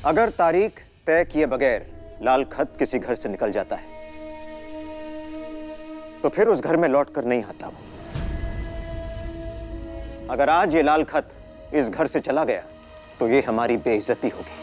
अगर तारीख तय किए बगैर लाल खत किसी घर से निकल जाता है तो फिर उस घर में लौट कर नहीं आता वो। अगर आज ये लाल खत इस घर से चला गया तो ये हमारी बेइज्जती होगी।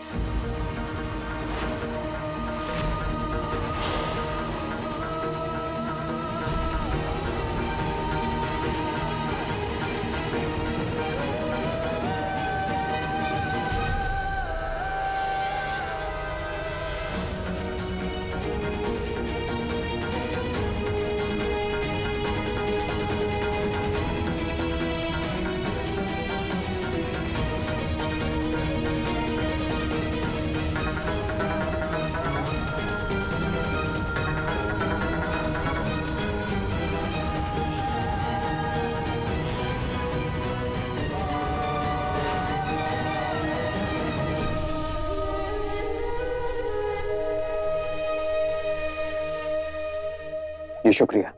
जी शुक्रिया।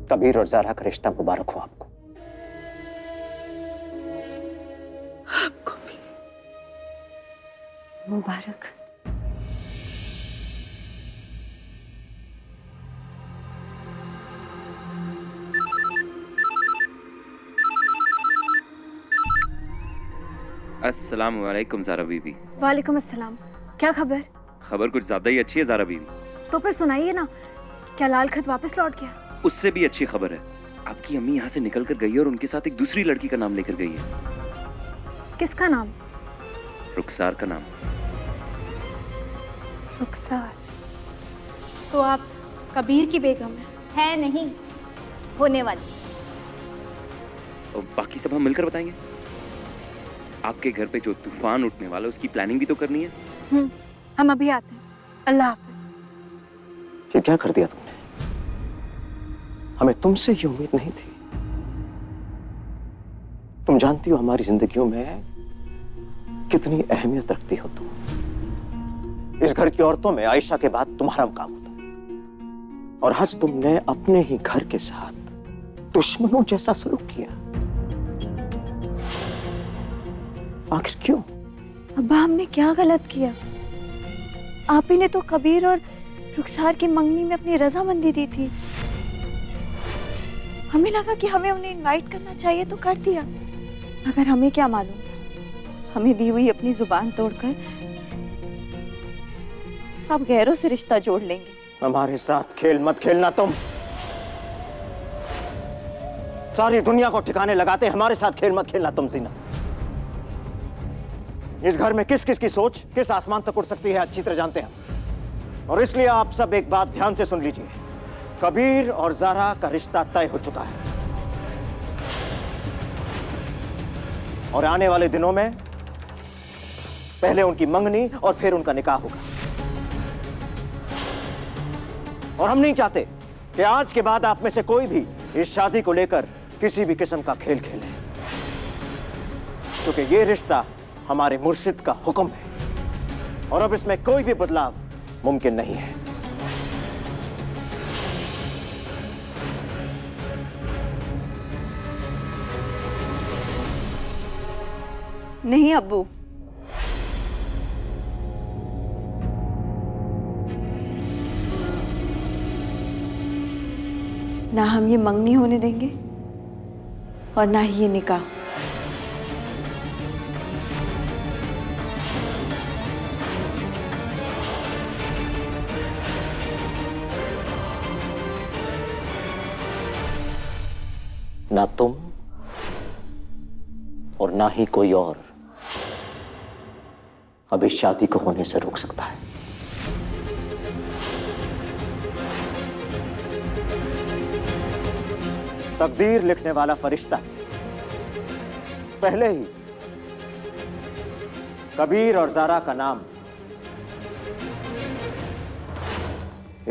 कबीर और ज़ारा का रिश्ता मुबारक हो आपको। आपको भी मुबारक। अस्सलाम वालेकुम ज़ारा बीबी। वालेकुम अस्सलाम। क्या खबर? खबर कुछ ज्यादा ही अच्छी है ज़ारा बीबी। तो फिर सुनाइए ना, क्या लाल खत वापस लौट गया? उससे भी अच्छी खबर है, आपकी अम्मी यहाँ से निकल कर गई है और उनके साथ एक दूसरी लड़की का नाम लेकर गई है। किसका नाम? रुखसार का नाम। रुखसार? तो आप कबीर की बेगम है नहीं, होने वाली। और बाकी सब हम मिलकर बताएंगे। आपके घर पे जो तूफान उठने वाला है उसकी प्लानिंग भी तो करनी है। हम अभी आते हैं। अल्लाह हाफिज। ये क्या कर दिया तुमने? हमें तुमसे ये उम्मीद नहीं थी। तुम जानती हो हमारी जिंदगियों में कितनी अहमियत रखती हो तुम। इस घर की औरतों में आयशा के बाद तुम्हारा मुकाम होता, और आज तुमने अपने ही घर के साथ दुश्मनों जैसा सलूक किया। आखिर क्यों? अब्बा, हमने क्या गलत किया? आप ही ने तो कबीर और रुखसार की मंगनी में अपनी रजामंदी दी थी। हमें लगा कि हमें उन्हें इनवाइट करना चाहिए तो कर दिया। मगर हमें क्या मालूम था, हमें दी हुई अपनी जुबान तोड़कर आप गैरों से रिश्ता जोड़ लेंगे। हमारे साथ खेल मत खेलना तुम। सारी दुनिया को ठिकाने लगाते हमारे साथ खेल मत खेलना तुम जीना। इस घर में किस किस की सोच किस आसमान तक उड़ सकती है अच्छी तरह जानते हैं। और इसलिए आप सब एक बात ध्यान से सुन लीजिए। कबीर और ज़ारा का रिश्ता तय हो चुका है, और आने वाले दिनों में पहले उनकी मंगनी और फिर उनका निकाह होगा। और हम नहीं चाहते कि आज के बाद आप में से कोई भी इस शादी को लेकर किसी भी किस्म का खेल खेले, क्योंकि ये रिश्ता हमारे मुर्शिद का हुक्म है और अब इसमें कोई भी बदलाव मुमकिन नहीं है। नहीं अब्बू, ना हम ये मंगनी होने देंगे और ना ही ये निकाह। ना तुम और ना ही कोई और अब इस शादी को होने से रोक सकता है। तकदीर लिखने वाला फरिश्ता पहले ही कबीर और ज़ारा का नाम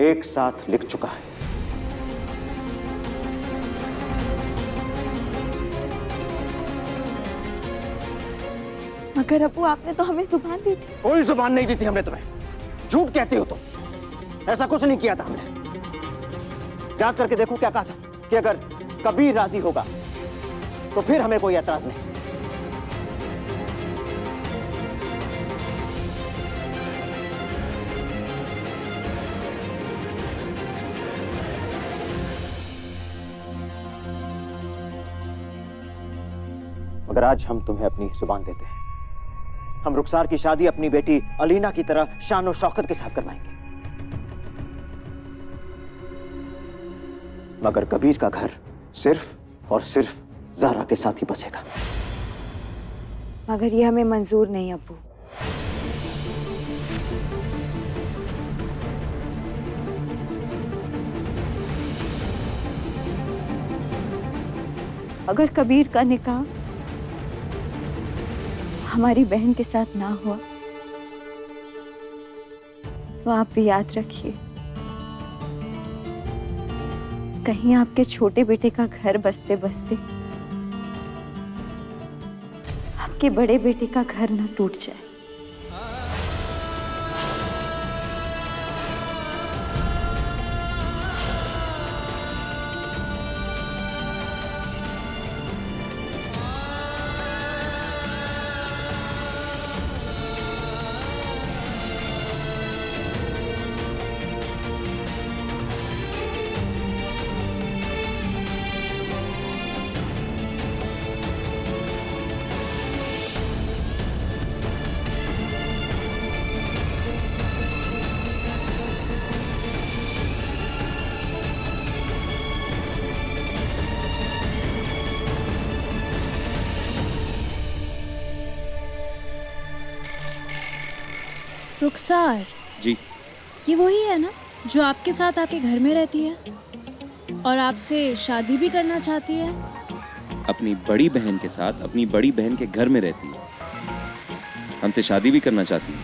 एक साथ लिख चुका है। मगर अब्बू, आपने तो हमें जुबान दी थी। कोई जुबान नहीं दी थी हमने तुम्हें। झूठ कहते हो तुम। ऐसा कुछ नहीं किया था हमने। याद करके देखो क्या कहा था कि अगर कबीर राजी होगा तो फिर हमें कोई एतराज नहीं। मगर आज हम तुम्हें अपनी जुबान देते हैं, हम रुखसार की शादी अपनी बेटी अलीना की तरह शान और शौकत के साथ करवाएंगे। मगर कबीर का घर सिर्फ और सिर्फ ज़हरा के साथ ही बसेगा। मगर ये हमें मंजूर नहीं अब्बू। अगर कबीर का निकाह हमारी बहन के साथ ना हुआ तो आप भी याद रखिए, कहीं आपके छोटे बेटे का घर बसते बसते आपके बड़े बेटे का घर ना टूट जाए। रुखसार जी। ये वही है ना जो आपके साथ आपके घर में रहती है और आपसे शादी भी करना चाहती है? अपनी बड़ी बहन के साथ अपनी बड़ी बहन के घर में रहती है, हमसे शादी भी करना चाहती है।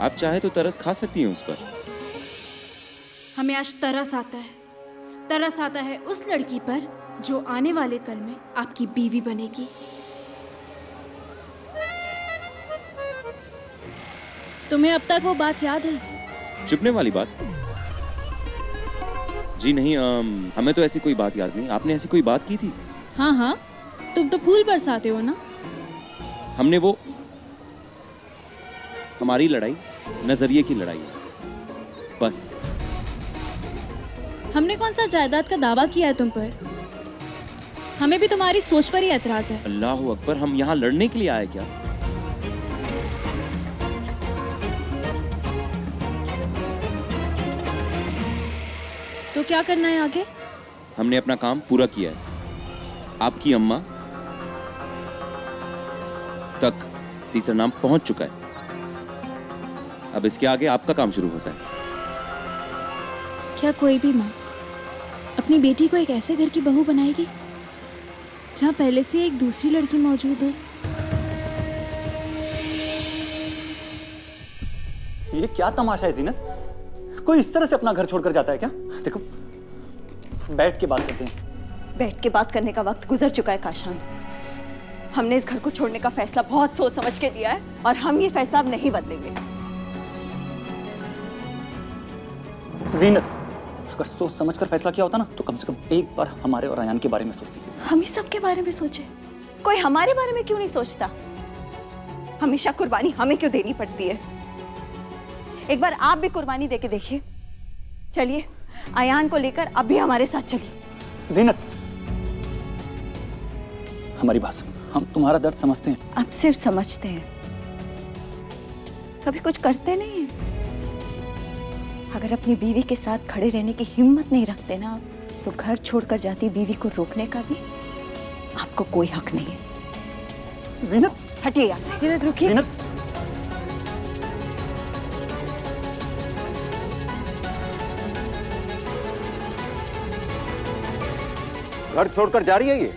आप चाहे तो तरस खा सकती हैं उस पर। हमें आज तरस आता है उस लड़की पर जो आने वाले कल में आपकी बीवी बनेगी। तुम्हें अब तक वो बात याद है? चुपने वाली बात? जी नहीं, हमें तो ऐसी कोई बात याद नहीं। आपने ऐसी कोई बात की थी? हाँ हाँ, तुम तो फूल बरसाते हो ना। हमने वो हमारी लड़ाई नजरिए की लड़ाई है बस। हमने कौन सा जायदाद का दावा किया है तुम पर? हमें भी तुम्हारी सोच पर ही एतराज है। अल्लाह अकबर, हम यहाँ लड़ने के लिए आए क्या? तो क्या करना है आगे? हमने अपना काम पूरा किया है। आपकी अम्मा तक तीसरा नाम पहुंच चुका है। अब इसके आगे आपका काम शुरू होता है। क्या कोई भी माँ अपनी बेटी को एक ऐसे घर की बहू बनाएगी जहाँ पहले से एक दूसरी लड़की मौजूद हो? ये क्या तमाशा है जीनत? कोई इस तरह से अपना घर छोड़कर जाता है क्या? देखो, बैठ के बात करते हैं। बैठ के बात करने का वक्त गुजर चुका है काशान। हमने इस घर को छोड़ने का फैसला बहुत सोच समझ के लिया है और हम ये फैसला अब नहीं बदलेंगे। जीनत, अगर सोच समझ कर फैसला किया होता ना तो कम से कम एक बार हमारे और अयान के बारे में सोचती। हम ही सबके बारे में सोचे, कोई हमारे बारे में क्यों नहीं सोचता? हमेशा कुर्बानी हमें क्यों देनी पड़ती है? एक बार आप भी कुर्बानी देके देखिए। चलिए, अयान को लेकर अभी हमारे साथ चलिए। जीनत, हमारी बात सुनो, हम तुम्हारा दर्द समझते हैं। आप सिर्फ समझते हैं, कभी कुछ करते नहीं हैं। अगर अपनी बीवी के साथ खड़े रहने की हिम्मत नहीं रखते ना, तो घर छोड़कर जाती बीवी को रोकने का भी आपको कोई हक नहीं है। जीनत, हटिए यहाँ से। जीनत रुकिए। जीनत, घर छोड़कर जा रही है ये?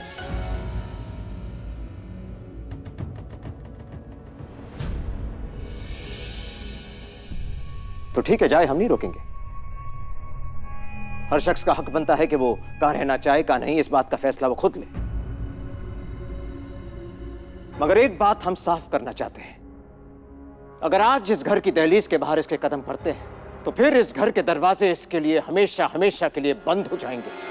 तो ठीक है, जाए, हम नहीं रोकेंगे। हर शख्स का हक बनता है कि वो कहां रहना चाहे कहां नहीं, इस बात का फैसला वो खुद ले। मगर एक बात हम साफ करना चाहते हैं, अगर आज इस घर की दहलीज के बाहर इसके कदम पड़ते हैं तो फिर इस घर के दरवाजे इसके लिए हमेशा हमेशा के लिए बंद हो जाएंगे।